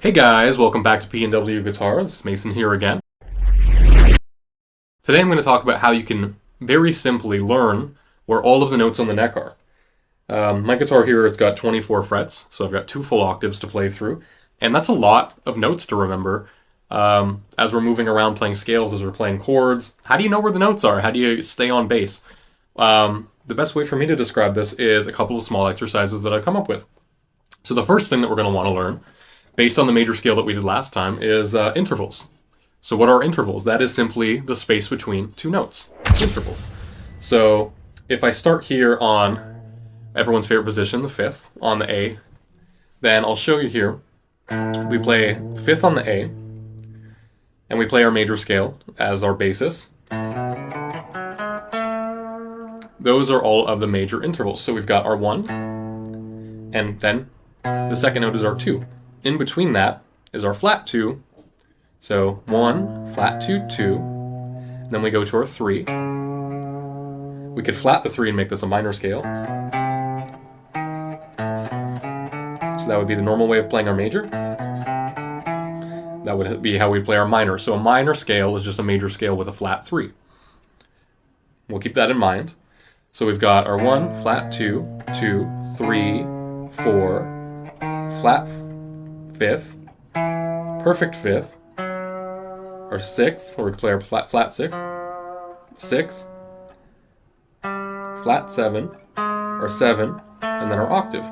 Hey guys, welcome back to P&W Guitar. This is Mason here again. Today I'm going to talk about how you can very simply learn where all of the notes on the neck are. My guitar here, it's got 24 frets, so I've got 2 full octaves to play through, and that's a lot of notes to remember as we're moving around playing scales, as we're playing chords. How do you know where the notes are? How do you stay on bass? The best way for me to describe this is a couple of small exercises that I've come up with. So the first thing that we're going to want to learn, based on the major scale that we did last time, is intervals. So what are intervals? That is simply the space between 2 notes. Intervals. So if I start here on everyone's favorite position, the 5th, on the A, then I'll show you here. We play 5th on the A, and we play our major scale as our basis. Those are all of the major intervals. So we've got our 1, and then the second note is our 2. In between that is our flat 2. So 1, flat 2, 2. Then we go to our 3. We could flat the 3 and make this a minor scale. So that would be the normal way of playing our major. That would be how we play our minor. So a minor scale is just a major scale with a flat 3. We'll keep that in mind. So we've got our 1, flat 2, 2, 3, 4, flat 5th, perfect 5th, our 6th, or we can play our flat 6, 6, flat 7, our 7, and then our octave.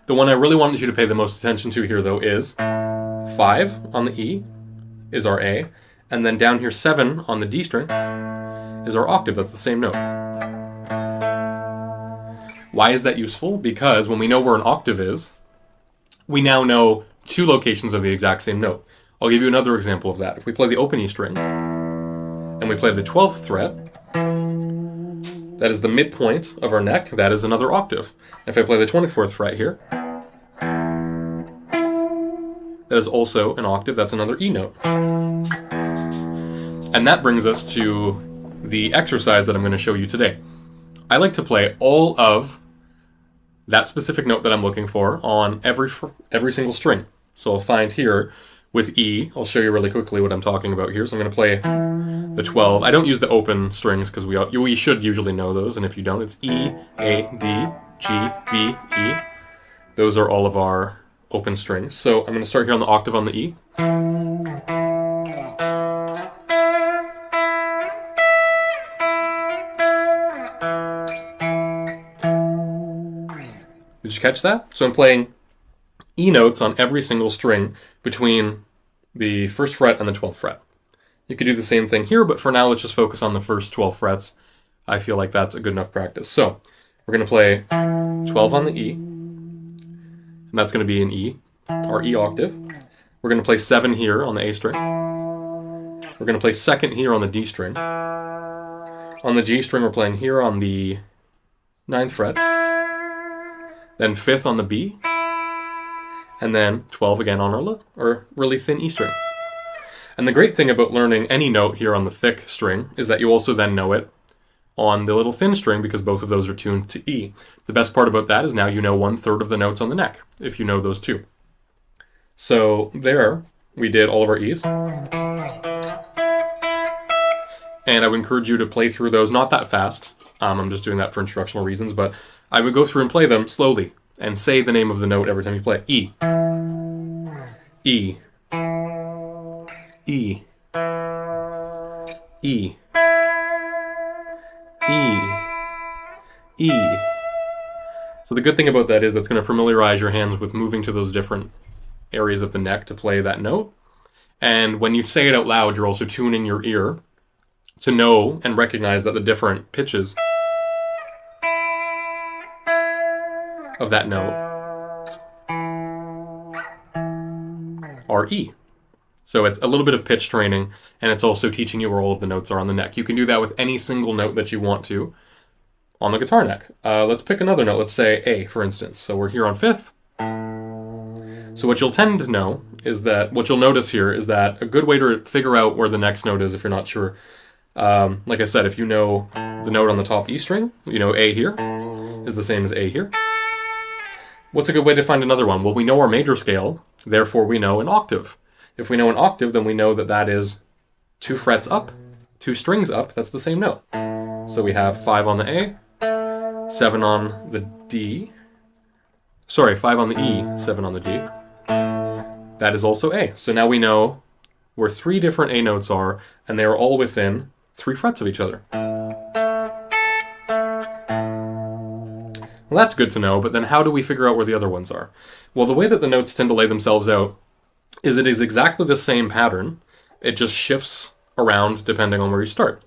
The one I really wanted you to pay the most attention to here, though, is 5 on the E is our A, and then down here 7 on the D string is our octave. That's the same note. Why is that useful? Because when we know where an octave is, we now know 2 locations of the exact same note. I'll give you another example of that. If we play the open E string, and we play the 12th fret, that is the midpoint of our neck, that is another octave. If I play the 24th fret here, that is also an octave, that's another E note. And that brings us to the exercise that I'm going to show you today. I like to play all of that specific note that I'm looking for on every single string. So I'll find here with E, I'll show you really quickly what I'm talking about here. So I'm going to play the 12. I don't use the open strings because we should usually know those, and if you don't, it's E, A, D, G, B, E. Those are all of our open strings. So I'm going to start here on the octave on the E. Did you catch that? So I'm playing E notes on every single string between the 1st fret and the 12th fret. You could do the same thing here, but for now let's just focus on the first 12 frets. I feel like that's a good enough practice. So we're going to play 12 on the E, and that's going to be an E, our E octave. We're going to play 7 here on the A string. We're going to play 2nd here on the D string. On the G string we're playing here on the 9th fret. Then 5th on the B, and then 12 again on our really thin E string. And the great thing about learning any note here on the thick string is that you also then know it on the little thin string because both of those are tuned to E. The best part about that is now you know 1/3 of the notes on the neck, if you know those 2. So there, we did all of our E's. And I would encourage you to play through those, not that fast. I'm just doing that for instructional reasons, but I would go through and play them slowly and say the name of the note every time you play it. E. E. E. E. E. E. So the good thing about that is that's going to familiarize your hands with moving to those different areas of the neck to play that note. And when you say it out loud, you're also tuning your ear to know and recognize that the different pitches of that note are E. So it's a little bit of pitch training, and it's also teaching you where all of the notes are on the neck. You can do that with any single note that you want to on the guitar neck. Let's pick another note. Let's say A, for instance. So we're here on 5th. So what you'll tend to know is that, what you'll notice here is that a good way to figure out where the next note is if you're not sure, like I said, if you know the note on the top E string, you know A here is the same as A here. What's a good way to find another one? Well, we know our major scale, therefore we know an octave. If we know an octave, then we know that that is 2 frets up, 2 strings up, that's the same note. So we have 5 on the A, 7 on the D, sorry, 5 on the E, 7 on the D. That is also A. So now we know where 3 different A notes are, and they are all within 3 frets of each other. Well, that's good to know, but then how do we figure out where the other ones are? Well, the way that the notes tend to lay themselves out is it is exactly the same pattern. It just shifts around depending on where you start.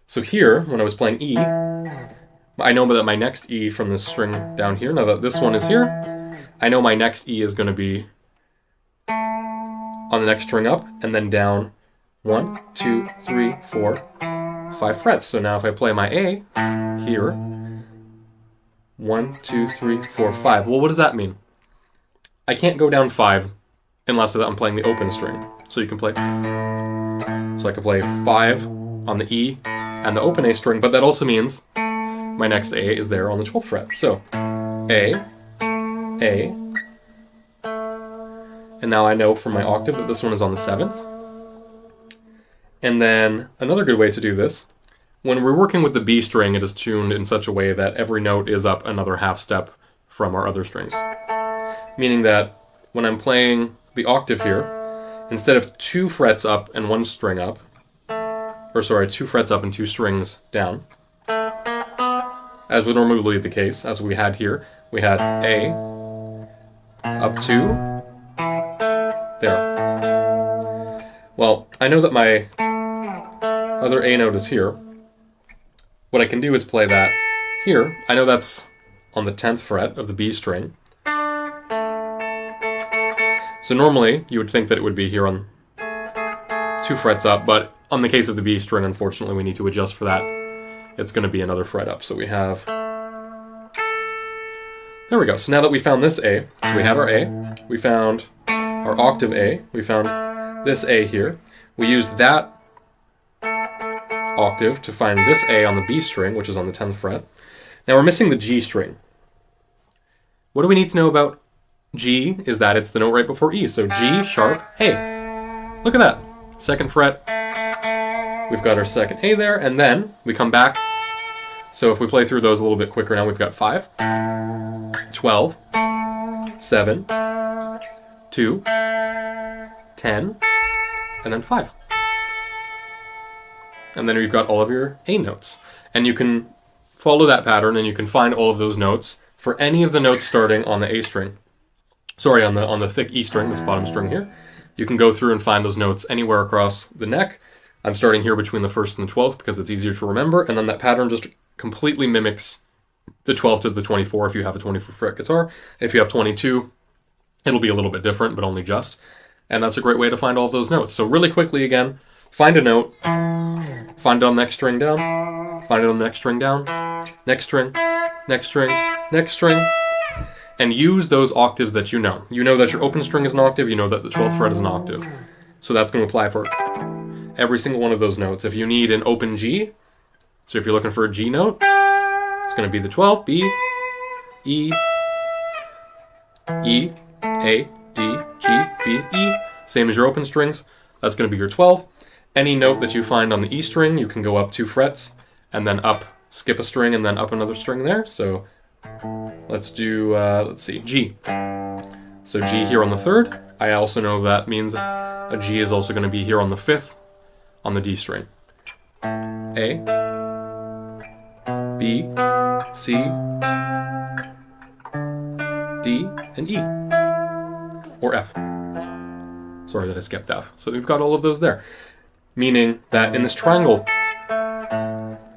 So here, when I was playing E, I know that my next E from this string down here, now that this one is here, I know my next E is going to be on the next string up, and then down 1, 2, 3, 4, 5 frets. So now if I play my A here, 1, 2, 3, 4, 5. Well, what does that mean? I can't go down 5 unless I'm playing the open string. So you can play. So I can play 5 on the E and the open A string, but that also means my next A is there on the 12th fret. So A, and now I know from my octave that this one is on the 7th. And then another good way to do this, when we're working with the B string, it is tuned in such a way that every note is up another half step from our other strings. Meaning that when I'm playing the octave here, instead of 2 frets up and 1 string up, or sorry, 2 frets up and 2 strings down, as would normally be the case, as we had here, we had A, up 2, there. Well, I know that my other A note is here. What I can do is play that here. I know that's on the 10th fret of the B string. So normally you would think that it would be here on 2 frets up, but on the case of the B string, unfortunately, we need to adjust for that. It's going to be another fret up. So we have, there we go. So now that we found this A, so we had our A, we found our octave A, we found this A here. We used that octave to find this A on the B string, which is on the 10th fret. Now we're missing the G string. What do we need to know about G is that it's the note right before E. So G sharp A. Look at that. 2nd fret. We've got our second A there, and then we come back. So if we play through those a little bit quicker now, we've got 5, 12, 7, 2, 10, and then 5. And then we've got all of your A notes. And you can follow that pattern and you can find all of those notes for any of the notes starting on the A string. Sorry, on the thick E string, this bottom string here. You can go through and find those notes anywhere across the neck. I'm starting here between the 1st and the 12th because it's easier to remember, and then that pattern just completely mimics the 12th to the 24 if you have a 24 fret guitar. If you have 22, it'll be a little bit different, but only just. And that's a great way to find all of those notes. So really quickly again, find a note, find it on the next string down, find it on the next string down, next string, next string, next string, and use those octaves that you know. You know that your open string is an octave, you know that the 12th fret is an octave. So that's going to apply for every single one of those notes. If you need an open G, so if you're looking for a G note, it's going to be the 12th, B, E, E, A, D, G, B, E. Same as your open strings, that's going to be your 12. Any note that you find on the E string, you can go up 2 frets, and then up, skip a string, and then up another string there. So let's do, let's see, G. So G here on the 3rd. I also know that means a G is also going to be here on the 5th on the D string. A, B, C, D, and E. Or F. Sorry that I skipped F. So we've got all of those there. Meaning that in this triangle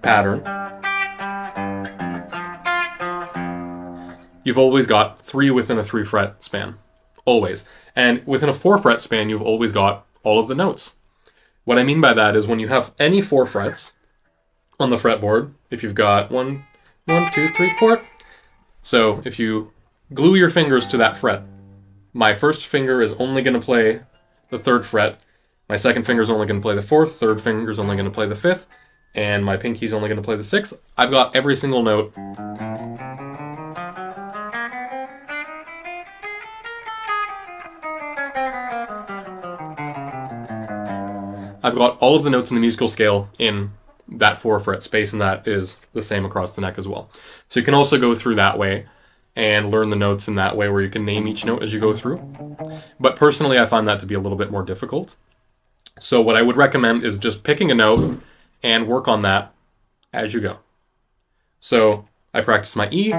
pattern, you've always got 3 within a 3 fret span. Always. And within a 4 fret span, you've always got all of the notes. What I mean by that is when you have any 4 frets on the fretboard, if you've got 1, 2, 3, 4. So if you glue your fingers to that fret, my first finger is only going to play the 3rd fret, my second finger is only going to play the 4th, third finger is only going to play the 5th, and my pinky is only going to play the 6th. I've got every single note I've got all of the notes in the musical scale in that 4 fret space, and that is the same across the neck as well. So you can also go through that way and learn the notes in that way where you can name each note as you go through. But personally, I find that to be a little bit more difficult. So what I would recommend is just picking a note and work on that as you go. So I practice my E,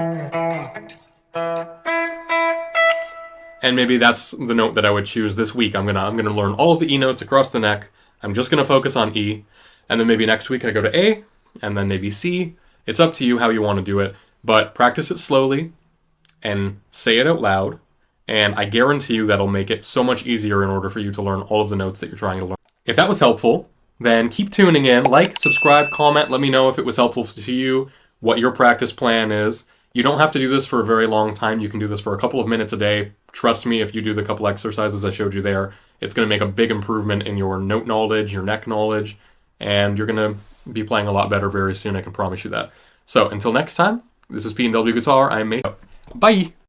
and maybe that's the note that I would choose this week. I'm gonna learn all of the E notes across the neck. I'm just gonna focus on E, and then maybe next week I go to A, and then maybe C. It's up to you how you want to do it, but practice it slowly and say it out loud, and I guarantee you that'll make it so much easier in order for you to learn all of the notes that you're trying to learn. If that was helpful, then keep tuning in. Like, subscribe, comment, let me know if it was helpful to you, what your practice plan is. You don't have to do this for a very long time. You can do this for a couple of minutes a day. Trust me, if you do the couple exercises I showed you there, it's going to make a big improvement in your note knowledge, your neck knowledge, and you're going to be playing a lot better very soon, I can promise you that. So until next time, this is P&W Guitar. I'm Mate. Bye!